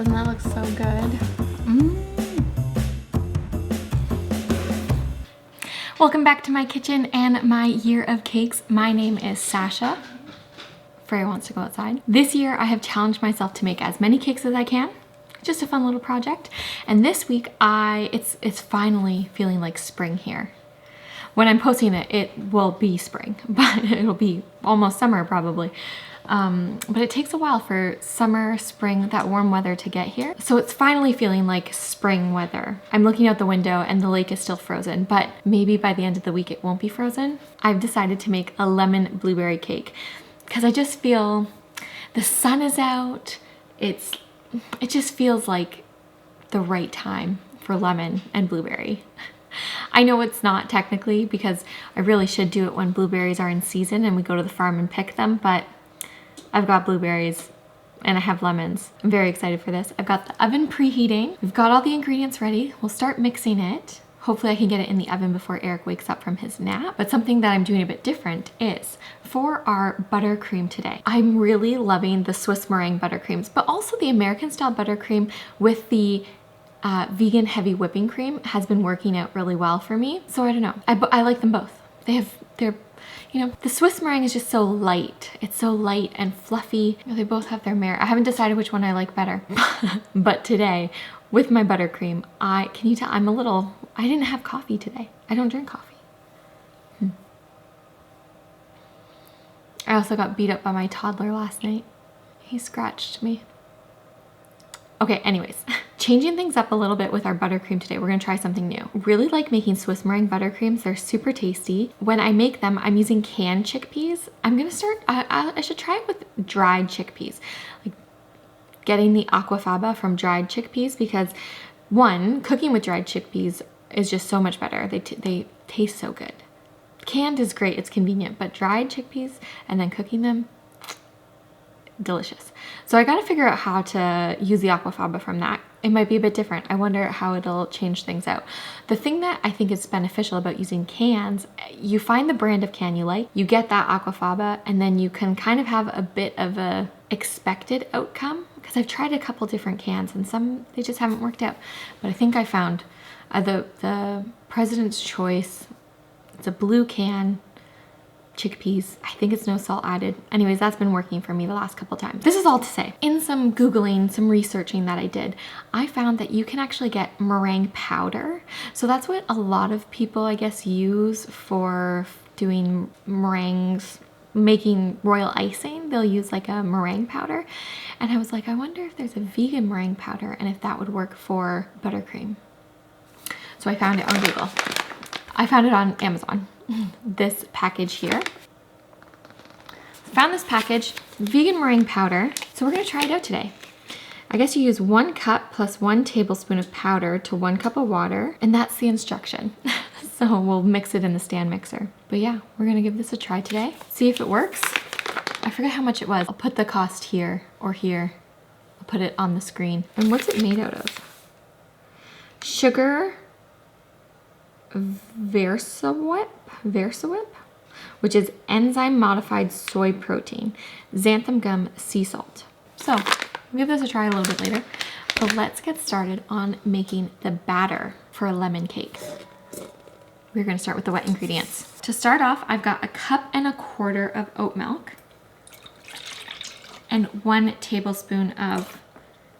Doesn't that look so good? Welcome back to my kitchen and my year of cakes. My name is Sasha. Freya wants to go outside. This year I have challenged myself to make as many cakes as I can. Just a fun little project. And this week it's finally feeling like spring here. When I'm posting it, it will be spring, but it'll be almost summer probably. But it takes a while for summer, spring, that warm weather to get here. So it's finally feeling like spring weather. I'm looking out the window and the lake is still frozen, but maybe by the end of the week it won't be frozen. I've decided to make a lemon blueberry cake because I just feel the sun is out. It just feels like the right time for lemon and blueberry. I know it's not technically because I really should do it when blueberries are in season and we go to the farm and pick them, but I've got blueberries and I have lemons. I'm very excited for this. I've got the oven preheating. We've got all the ingredients ready. We'll start mixing it. Hopefully I can get it in the oven before Eric wakes up from his nap. But something that I'm doing a bit different is for our buttercream today. I'm really loving the Swiss meringue buttercreams, but also the American style buttercream with the vegan heavy whipping cream has been working out really well for me. So I don't know. I like them both. They're, you know, the Swiss meringue is just so light. It's so light and fluffy. You know, they both have their merit. I haven't decided which one I like better. But today, with my buttercream, can you tell I didn't have coffee today. I don't drink coffee. I also got beat up by my toddler last night. He scratched me. Okay, anyways, changing things up a little bit with our buttercream today. We're gonna try something new. Really like making Swiss meringue buttercreams. They're super tasty. When I make them, I'm using canned chickpeas. I'm gonna start, I should try it with dried chickpeas. Like getting the aquafaba from dried chickpeas because one, cooking with dried chickpeas is just so much better. They taste so good. Canned is great, it's convenient, but dried chickpeas and then cooking them, delicious. So I gotta figure out how to use the aquafaba from that. It might be a bit different. I wonder how it'll change things out. The thing that I think is beneficial about using cans, you find the brand of can you like, you get that aquafaba, and then you can kind of have a bit of a expected outcome. Because I've tried a couple different cans and some, they just haven't worked out. But I think I found the President's Choice. It's a blue can, chickpeas. I think it's no salt added. Anyways, that's been working for me the last couple times. This is all to say, in some Googling, some researching that I did, I found that you can actually get meringue powder. So that's what a lot of people, I guess, use for doing meringues, making royal icing. They'll use like a meringue powder. And I was like, I wonder if there's a vegan meringue powder and if that would work for buttercream. So I found it on Google. I found it on Amazon. This package here. Found this package, vegan meringue powder. So we're gonna try it out today. I guess you use 1 cup plus 1 tablespoon of powder to 1 cup of water, and that's the instruction. So we'll mix it in the stand mixer. But yeah, we're gonna give this a try today. See if it works. I forget how much it was. I'll put the cost here or here. I'll put it on the screen. And what's it made out of? Sugar, Versawhip, which is enzyme modified soy protein, xanthan gum, sea salt. So we'll give this a try a little bit later, but let's get started on making the batter for a lemon cake. We're gonna start with the wet ingredients. To start off, I've got 1.25 cups of oat milk and 1 tablespoon of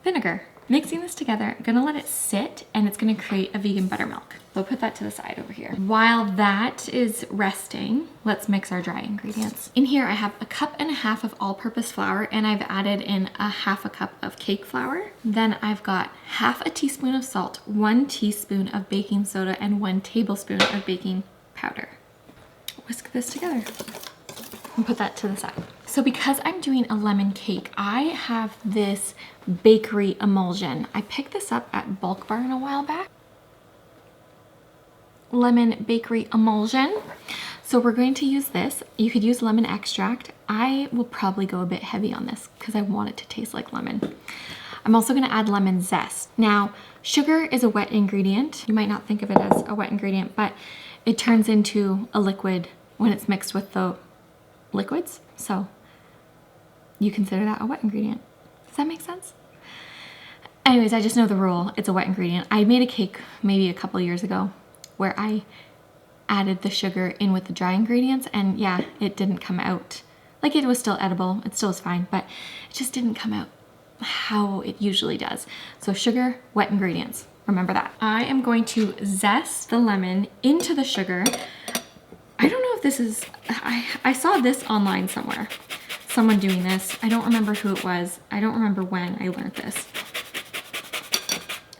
vinegar. Mixing this together, I'm gonna let it sit and it's gonna create a vegan buttermilk. We'll put that to the side over here. While that is resting, let's mix our dry ingredients. In here I have 1.5 cups of all-purpose flour and I've added in 1/2 cup of cake flour. Then I've got 1/2 teaspoon of salt, 1 teaspoon of baking soda, and 1 tablespoon of baking powder. Whisk this together and put that to the side. So because I'm doing a lemon cake, I have this bakery emulsion. I picked this up at Bulk Barn a while back. Lemon bakery emulsion. So we're going to use this. You could use lemon extract. I will probably go a bit heavy on this because I want it to taste like lemon. I'm also gonna add lemon zest. Now, sugar is a wet ingredient. You might not think of it as a wet ingredient, but it turns into a liquid when it's mixed with the liquids. So you consider that a wet ingredient. Does that make sense? Anyways, I just know the rule. It's a wet ingredient. I made a cake maybe a couple years ago where I added the sugar in with the dry ingredients, and yeah, it didn't come out. Like, it was still edible. It still was fine, but it just didn't come out how it usually does. So sugar, wet ingredients. Remember that. I am going to zest the lemon into the sugar. I don't know if this is, I saw this online somewhere. Someone doing this. I don't remember who it was. I don't remember when I learned this.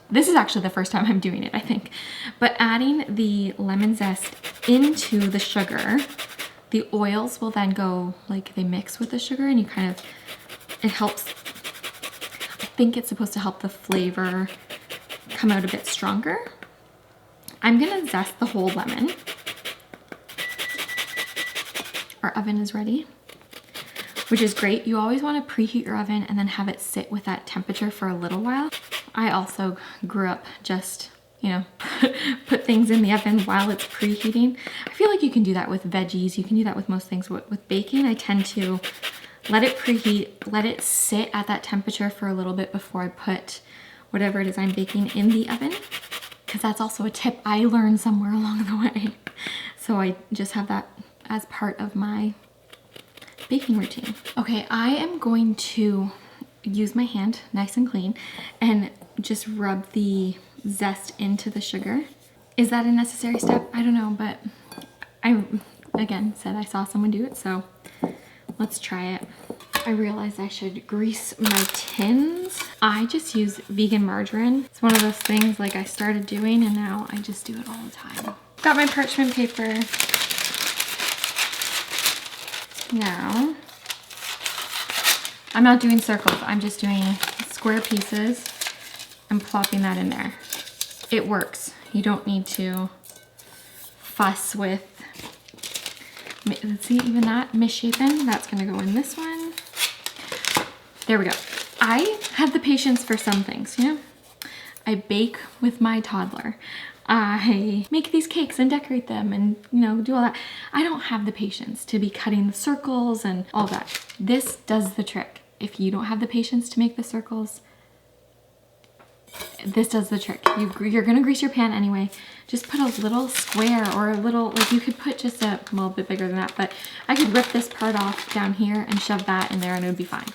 This is actually the first time I'm doing it, I think. But adding the lemon zest into the sugar, the oils will then go, like, they mix with the sugar, and you kind of, it helps, I think it's supposed to help the flavor come out a bit stronger. I'm gonna zest the whole lemon. Our oven is ready, which is great. You always want to preheat your oven and then have it sit with that temperature for a little while. I also grew up just, you know, put things in the oven while it's preheating. I feel like you can do that with veggies. You can do that with most things. With baking, I tend to let it preheat, let it sit at that temperature for a little bit before I put whatever it is I'm baking in the oven. Because that's also a tip I learned somewhere along the way. So I just have that as part of my baking routine. Okay, I am going to use my hand, nice and clean, and just rub the zest into the sugar. Is that a necessary step? I don't know, but I, again, said I saw someone do it, so let's try it. I realized I should grease my tins. I just use vegan margarine. It's one of those things like I started doing and now I just do it all the time. Got my parchment paper. Now, I'm not doing circles. I'm just doing square pieces and plopping that in there. It works. You don't need to fuss with, let's see, even that misshapen. That's gonna go in this one. There we go. I have the patience for some things, you know? I bake with my toddler. I make these cakes and decorate them and, you know, do all that. I don't have the patience to be cutting the circles and all that. This does the trick. If you don't have the patience to make the circles, this does the trick. You're gonna grease your pan anyway. Just put a little square or a little, like you could put just a little bit bigger than that, but I could rip this part off down here and shove that in there and it would be fine.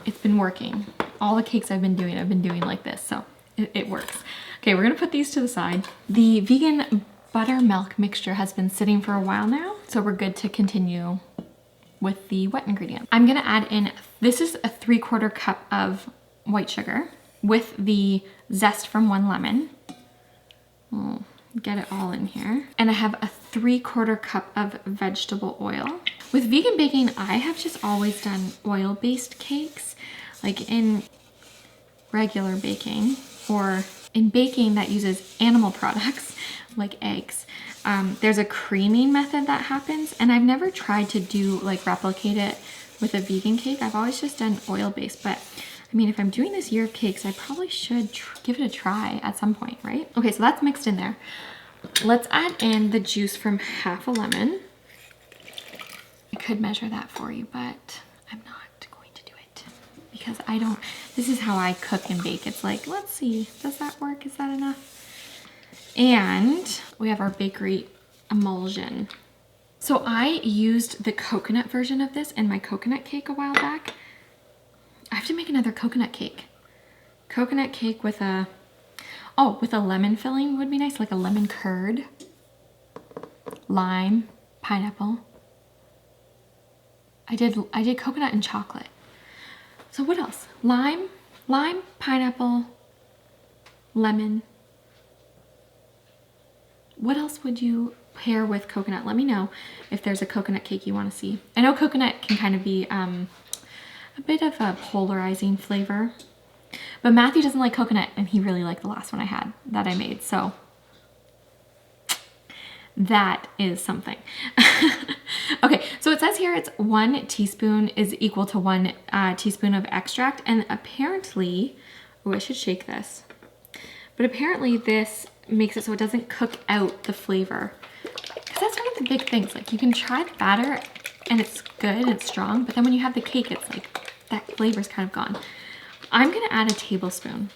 It's been working. All the cakes I've been doing like this, so it works. Okay, we're gonna put these to the side. The vegan buttermilk mixture has been sitting for a while now, so we're good to continue with the wet ingredient. I'm gonna add in, this is a 3/4 cup of white sugar with the zest from 1 lemon. We'll get it all in here. And I have a 3/4 cup of vegetable oil. With vegan baking, I have just always done oil-based cakes, like in regular baking or in baking that uses animal products like eggs. There's a creaming method that happens, and I've never tried to do like replicate it with a vegan cake. I've always just done oil-based, but I mean, if I'm doing this year of cakes, I probably should give it a try at some point, right? Okay, so that's mixed in there. Let's add in the juice from half a lemon. I could measure that for you, but I'm not going to do it because I don't, this is how I cook and bake. It's like, let's see, does that work? Is that enough? And we have our bakery emulsion. So I used the coconut version of this in my coconut cake a while back. I have to make another coconut cake. Coconut cake with a, oh, with a lemon filling would be nice, like a lemon curd, lime, pineapple. I did coconut and chocolate. So what else? Lime, pineapple, lemon. What else would you pair with coconut? Let me know if there's a coconut cake you want to see. I know coconut can kind of be a bit of a polarizing flavor, but Matthew doesn't like coconut and he really liked the last one that I made, so that is something. Okay, so it says here it's 1 teaspoon is equal to 1 teaspoon of extract, and apparently, oh, I should shake this, but apparently this makes it so it doesn't cook out the flavor. Because that's one of the big things, like you can try the batter and it's good, it's strong, but then when you have the cake, it's like that flavor's kind of gone. I'm gonna add a tablespoon.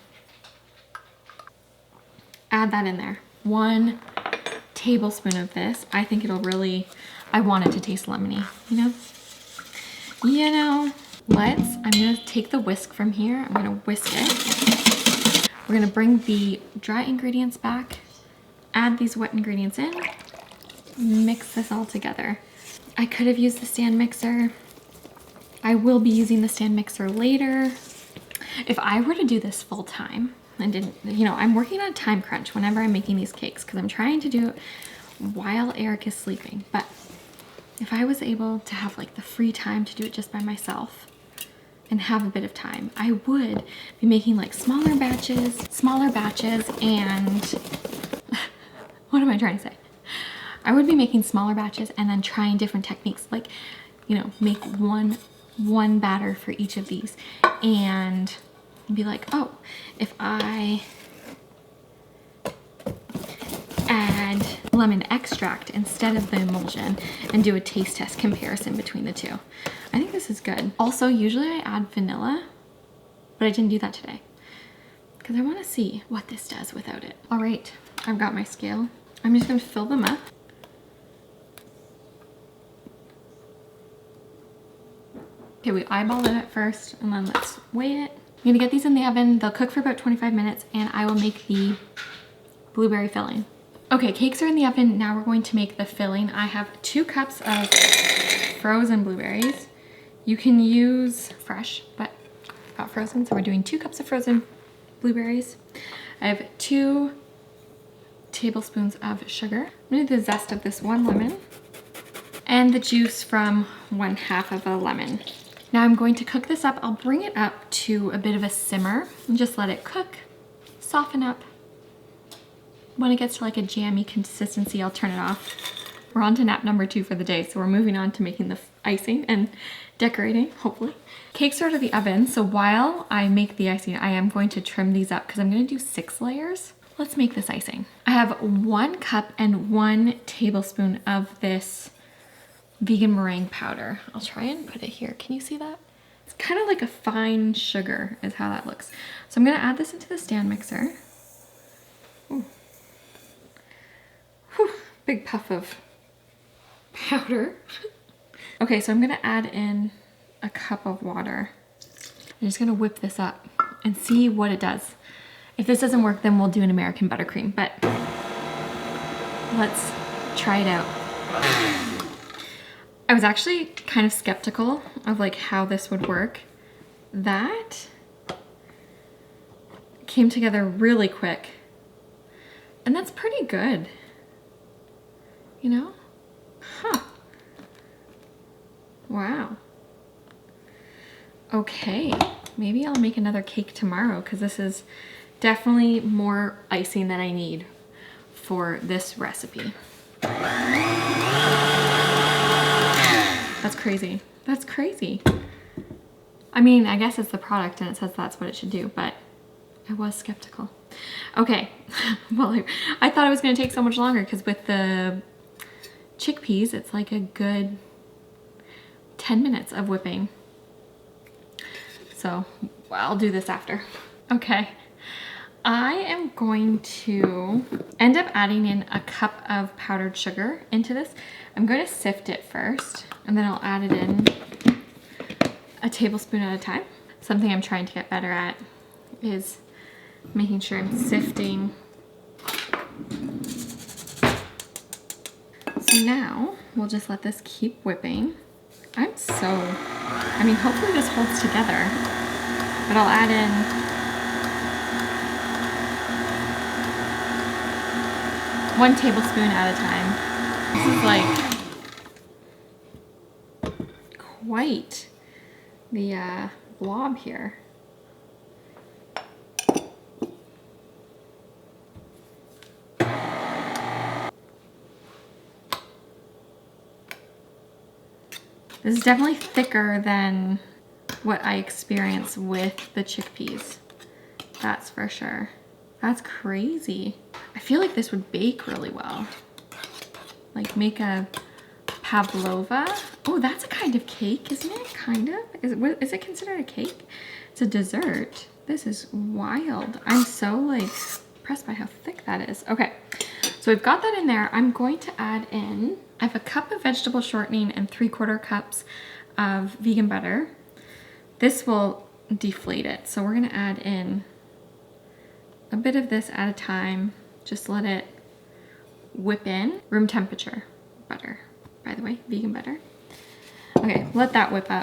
Add that in there. 1 tablespoon of this. I think it'll really, I want it to taste lemony, you know? You know, I'm gonna take the whisk from here. I'm gonna whisk it. We're gonna bring the dry ingredients back, add these wet ingredients in, mix this all together. I could have used the stand mixer. I will be using the stand mixer later. If I were to do this full time and didn't, you know, I'm working on a time crunch whenever I'm making these cakes because I'm trying to do it while Eric is sleeping. But if I was able to have like the free time to do it just by myself and have a bit of time, I would be making like smaller batches and what am I trying to say? I would be making smaller batches and then trying different techniques, like, you know, make one batter for each of these and be like, oh, if I add lemon extract instead of the emulsion and do a taste test comparison between the two. I think this is good. Also, usually I add vanilla, but I didn't do that today because I want to see what this does without it. All right, I've got my scale. I'm just going to fill them up. Okay, we eyeballed it at first and then let's weigh it. I'm gonna get these in the oven. They'll cook for about 25 minutes and I will make the blueberry filling. Okay, cakes are in the oven. Now we're going to make the filling. I have 2 cups of frozen blueberries. You can use fresh, but I've got frozen. So we're doing 2 cups of frozen blueberries. I have 2 tablespoons of sugar. I'm gonna do the zest of this 1 lemon and the juice from 1/2 of a lemon. Now I'm going to cook this up. I'll bring it up to a bit of a simmer and just let it cook, soften up. When it gets to like a jammy consistency, I'll turn it off. We're on to nap number 2 for the day, so we're moving on to making the icing and decorating, hopefully. Cakes are out of the oven, so while I make the icing, I am going to trim these up because I'm gonna do 6 layers. Let's make this icing. I have 1 cup and 1 tablespoon of this vegan meringue powder. I'll try and put it here. Can you see that? It's kind of like a fine sugar is how that looks. So I'm gonna add this into the stand mixer. Ooh. Whew, big puff of powder. Okay, so I'm gonna add in a cup of water. I'm just gonna whip this up and see what it does. If this doesn't work, then we'll do an American buttercream, but let's try it out. I was actually kind of skeptical of like how this would work. That came together really quick. And that's pretty good. You know? Huh. Wow. Okay, maybe I'll make another cake tomorrow because this is definitely more icing than I need for this recipe. That's crazy. That's crazy. I mean, I guess it's the product and it says that's what it should do, but I was skeptical. Okay, well, I thought it was gonna take so much longer because with the chickpeas, it's like a good 10 minutes of whipping. So I'll do this after. Okay, I am going to end up adding in a cup of powdered sugar into this. I'm going to sift it first and then I'll add it in a tablespoon at a time. Something I'm trying to get better at is making sure I'm sifting. So now we'll just let this keep whipping. I mean, hopefully this holds together, but I'll add in one tablespoon at a time. This is like quite the blob here. This is definitely thicker than what I experience with the chickpeas. That's for sure. That's crazy. I feel like this would bake really well. Like make a pavlova. Oh, that's a kind of cake, isn't it? Kind of. Is it considered a cake? It's a dessert. This is wild. I'm so like impressed by how thick that is. Okay, so we've got that in there. I'm going to add in, I have a cup of vegetable shortening and 3/4 cups of vegan butter. This will deflate it. So we're gonna add in a bit of this at a time. Just let it whip in. Room temperature butter, by the way, vegan butter. Okay, let that whip up.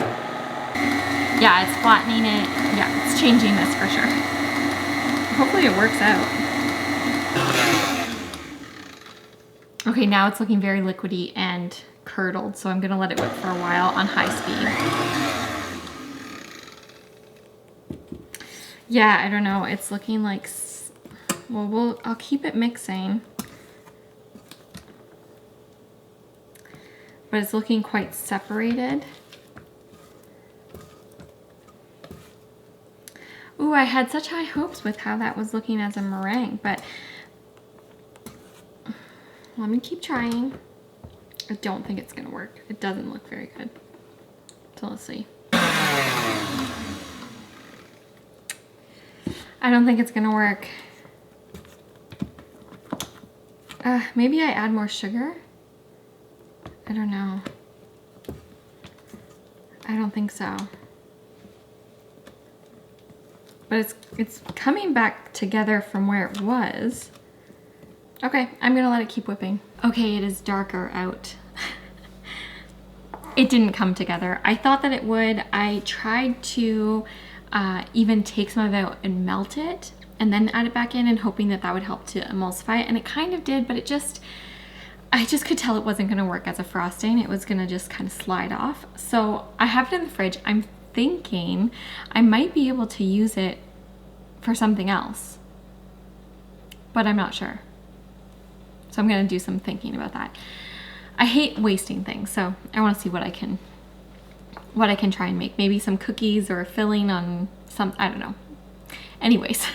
Yeah, it's flattening it. Yeah, it's changing this for sure. Hopefully it works out. Okay, now it's looking very liquidy and curdled, so I'm gonna let it whip for a while on high speed. Yeah, I don't know, it's looking like, well, I'll keep it mixing. But it's looking quite separated. Ooh, I had such high hopes with how that was looking as a meringue, but let me keep trying. I don't think it's gonna work. It doesn't look very good. So let's see. I don't think it's gonna work. Maybe I add more sugar? I don't know. I don't think so. But it's coming back together from where it was. Okay, I'm gonna let it keep whipping. Okay, it is darker out. It didn't come together. I thought that it would. I tried to even take some of it out and melt it and then add it back in and hoping that that would help to emulsify it, and it kind of did, but I just could tell it wasn't gonna work as a frosting. It was gonna just kind of slide off. So I have it in the fridge. I'm thinking I might be able to use it for something else, but I'm not sure. So I'm gonna do some thinking about that. I hate wasting things, so I wanna see what I can try and make. Maybe some cookies or a filling on some, I don't know. Anyways.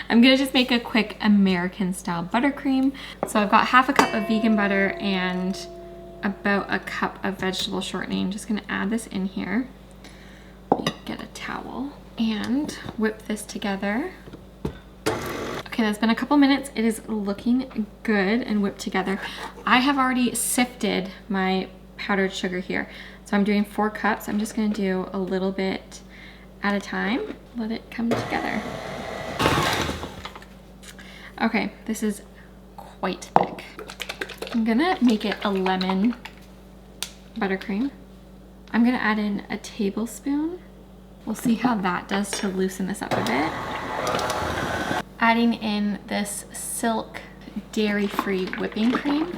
I'm gonna just make a quick American style buttercream. So I've got half a cup of vegan butter and about a cup of vegetable shortening. Just gonna add this in here. Let me get a towel and whip this together. Okay, that's been a couple minutes. It is looking good and whipped together. I have already sifted my powdered sugar here. So I'm doing 4 cups. I'm just gonna do a little bit at a time. Let it come together. Okay, this is quite thick. I'm gonna make it a lemon buttercream. I'm gonna add in a tablespoon. We'll see how that does to loosen this up a bit. Adding in this Silk dairy-free whipping cream.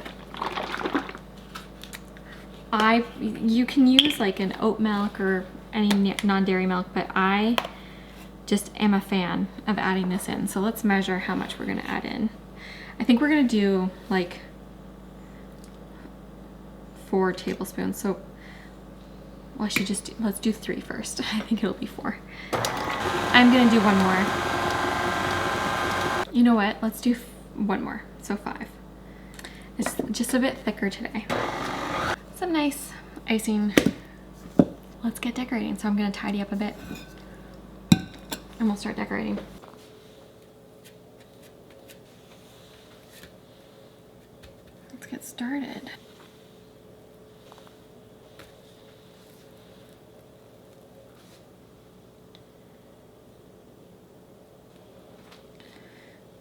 You can use like an oat milk or any non-dairy milk, but I just am a fan of adding this in. So let's measure how much we're gonna add in. I think we're gonna do like 4 tablespoons. So, well, let's do 3 first. I think it'll be 4. I'm gonna do 1 more. You know what? Let's do 1 more, so 5. It's just a bit thicker today. Some nice icing. Let's get decorating. So I'm gonna tidy up a bit and we'll start decorating. Let's get started.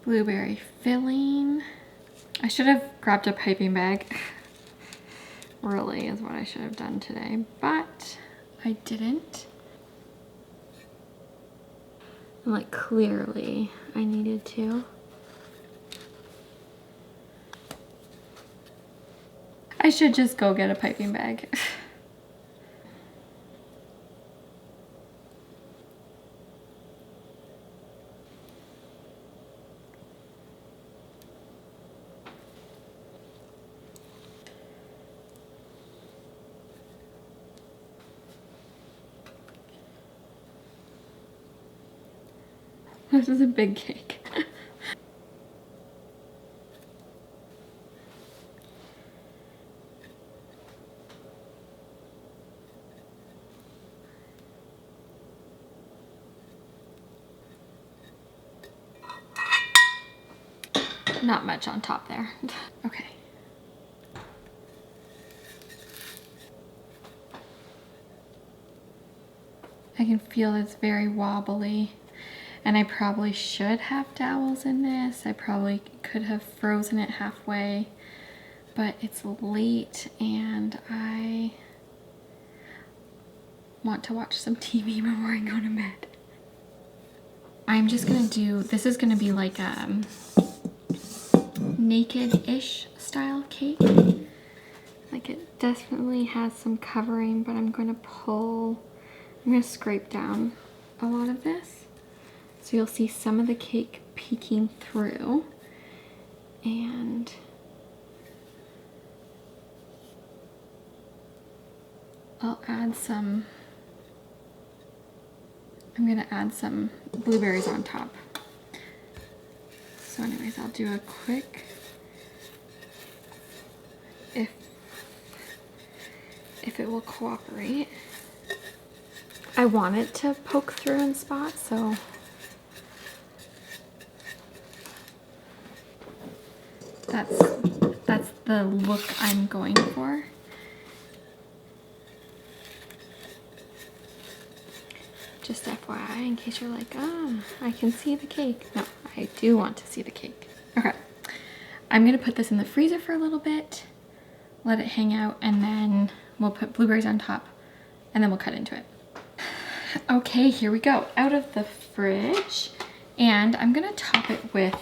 Blueberry filling. I should have grabbed a piping bag. Really is what I should have done today, but I didn't. And like clearly I needed to. I should just go get a piping bag. This is a big cake. not much on top there. Okay. I can feel it's very wobbly, and I probably should have dowels in this. I probably could have frozen it halfway, but it's late and I want to watch some TV before I go to bed. I'm just gonna do, this is gonna be like a naked-ish style cake. Like it definitely has some covering, but I'm gonna scrape down a lot of this. So you'll see some of the cake peeking through, and I'll add some, I'm gonna add some blueberries on top. So anyways, I'll do a quick, if it will cooperate. I want it to poke through in spots, so that's the look I'm going for. Just FYI, in case you're like, ah, I can see the cake. No, I do want to see the cake. Okay, I'm gonna put this in the freezer for a little bit, let it hang out, and then we'll put blueberries on top, and then we'll cut into it. Okay, here we go, out of the fridge, and I'm gonna top it with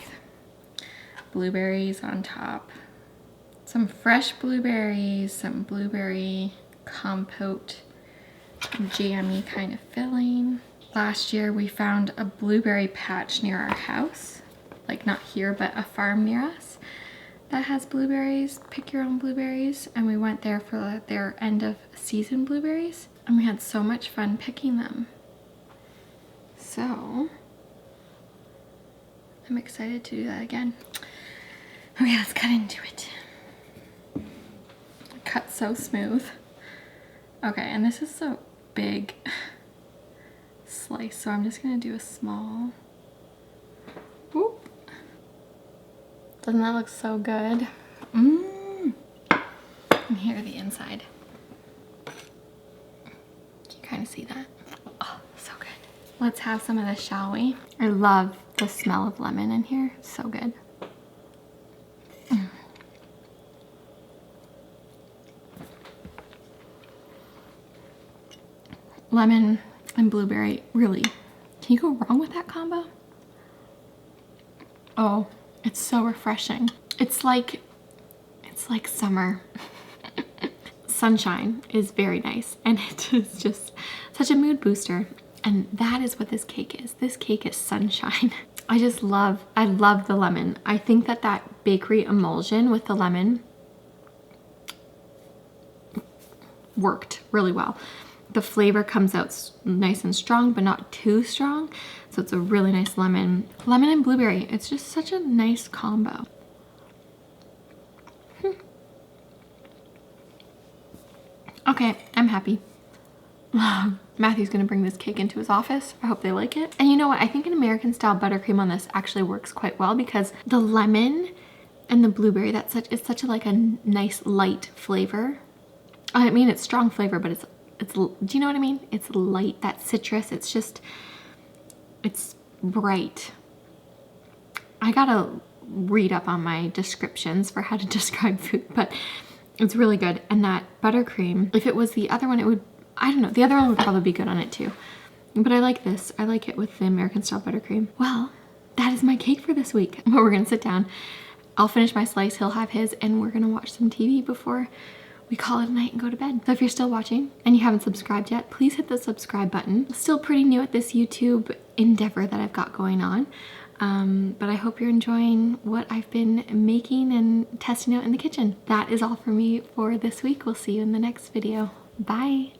blueberries on top. Some fresh blueberries, some blueberry compote, jammy kind of filling. Last year we found a blueberry patch near our house, like not here, but a farm near us that has blueberries, pick your own blueberries, and we went there for their end of season blueberries, and we had so much fun picking them. So I'm excited to do that again. Okay, let's cut into it. Cut so smooth. Okay, and this is so big slice, so I'm just gonna do a small. Whoop. Doesn't that look so good? Mmm. And here the inside. Can you kind of see that? Oh, so good. Let's have some of this, shall we? I love the smell of lemon in here. It's so good. Lemon and blueberry, really, can you go wrong with that combo? Oh, it's so refreshing. It's like summer. Sunshine is very nice, and it is just such a mood booster. And that is what this cake is. This cake is sunshine. I love the lemon. I think that bakery emulsion with the lemon worked really well. The flavor comes out nice and strong, but not too strong. So it's a really nice lemon and blueberry. It's just such a nice combo. Okay, I'm happy. Matthew's gonna bring this cake into his office. I hope they like it. And you know what? I think an American style buttercream on this actually works quite well, because the lemon and the blueberry, it's such a, like a nice light flavor. I mean, it's strong flavor, but do you know what I mean? It's light, that citrus. It's just, it's bright. I gotta read up on my descriptions for how to describe food, but it's really good. And that buttercream, if it was the other one, it would, I don't know, the other one would probably be good on it too. But I like this. I like it with the American style buttercream. Well, that is my cake for this week. But we're gonna sit down. I'll finish my slice, he'll have his, and we're gonna watch some TV before we call it a night and go to bed. So if you're still watching and you haven't subscribed yet, please hit the subscribe button. Still pretty new at this YouTube endeavor that I've got going on. But I hope you're enjoying what I've been making and testing out in the kitchen. That is all for me for this week. We'll see you in the next video. Bye.